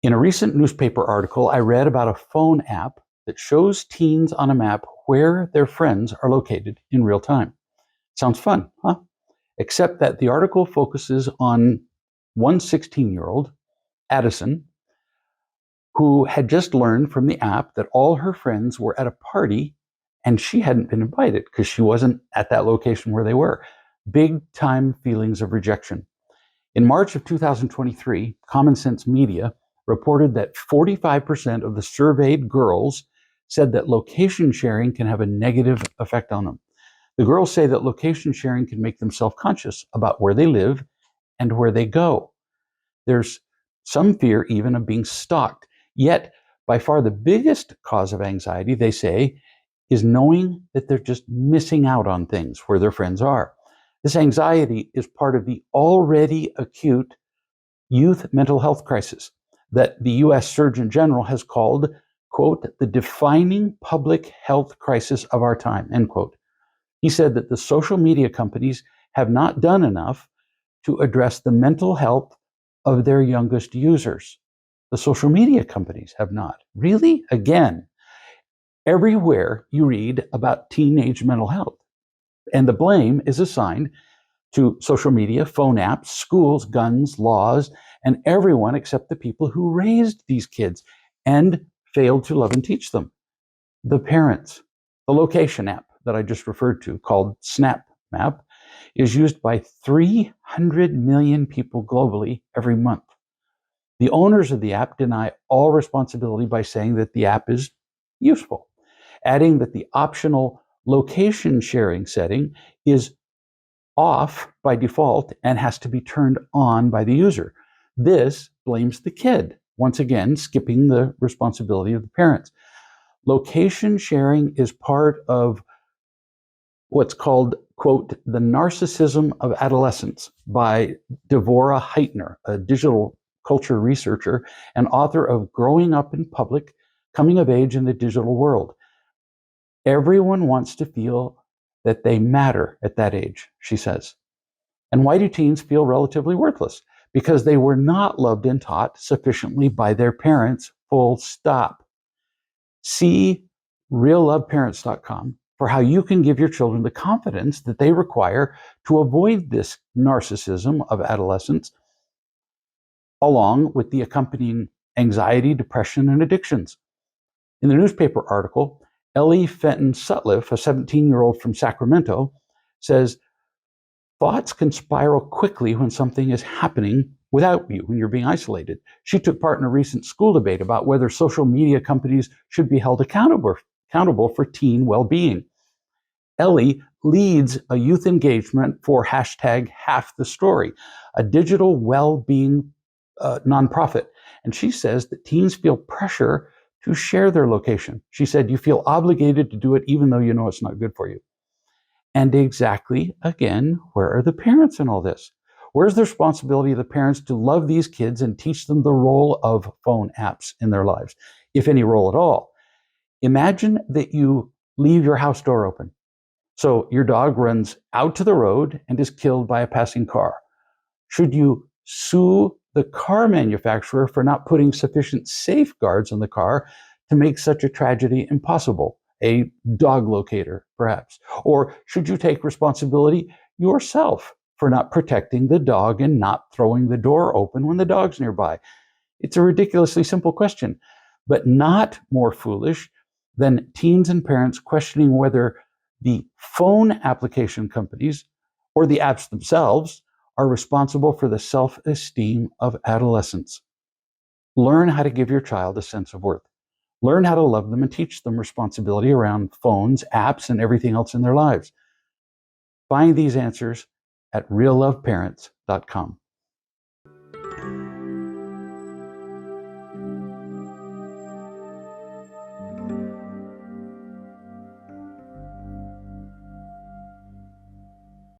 In a recent newspaper article, I read about a phone app that shows teens on a map where their friends are located in real time. Sounds fun, huh? Except that the article focuses on one 16-year-old, Addison, who had just learned from the app that all her friends were at a party and she hadn't been invited because she wasn't at that location where they were. Big time feelings of rejection. In March of 2023, Common Sense Media reported that 45% of the surveyed girls said that location sharing can have a negative effect on them. The girls say that location sharing can make them self-conscious about where they live and where they go. There's some fear even of being stalked. Yet, by far the biggest cause of anxiety, they say, is knowing that they're just missing out on things where their friends are. This anxiety is part of the already acute youth mental health crisis that the US Surgeon General has called, quote, the defining public health crisis of our time, end quote. He said that the social media companies have not done enough to address the mental health of their youngest users. The social media companies have not. Really? Again, everywhere you read about teenage mental health, and the blame is assigned to social media, phone apps, schools, guns, laws, and everyone except the people who raised these kids and failed to love and teach them. The parents. The location app that I just referred to, called Snap Map, is used by 300 million people globally every month. The owners of the app deny all responsibility by saying that the app is useful, adding that the optional location sharing setting is off by default and has to be turned on by the user. This blames the kid, once again, skipping the responsibility of the parents. Location sharing is part of what's called, quote, the narcissism of adolescence by Devorah Heitner, a digital culture researcher and author of Growing Up in Public, Coming of Age in the Digital World. Everyone wants to feel that they matter at that age, she says. And why do teens feel relatively worthless? Because they were not loved and taught sufficiently by their parents, full stop. See realloveparents.com for how you can give your children the confidence that they require to avoid this narcissism of adolescence, along with the accompanying anxiety, depression, and addictions. In the newspaper article, Ellie Fenton Sutliff, a 17-year-old from Sacramento, says, thoughts can spiral quickly when something is happening without you, when you're being isolated. She took part in a recent school debate about whether social media companies should be held accountable for teen well-being. Ellie leads a youth engagement for hashtag Half the Story, a digital well-being nonprofit. And she says that teens feel pressure to share their location. She said, you feel obligated to do it even though you know it's not good for you. And exactly, again, where are the parents in all this? Where's the responsibility of the parents to love these kids and teach them the role of phone apps in their lives, if any role at all? Imagine that you leave your house door open. So your dog runs out to the road and is killed by a passing car. Should you sue the car manufacturer for not putting sufficient safeguards on the car to make such a tragedy impossible? A dog locator, perhaps. Or should you take responsibility yourself for not protecting the dog and not throwing the door open when the dog's nearby? It's a ridiculously simple question, but not more foolish than teens and parents questioning whether the phone application companies or the apps themselves are responsible for the self-esteem of adolescents. Learn how to give your child a sense of worth. Learn how to love them and teach them responsibility around phones, apps, and everything else in their lives. Find these answers at realloveparents.com.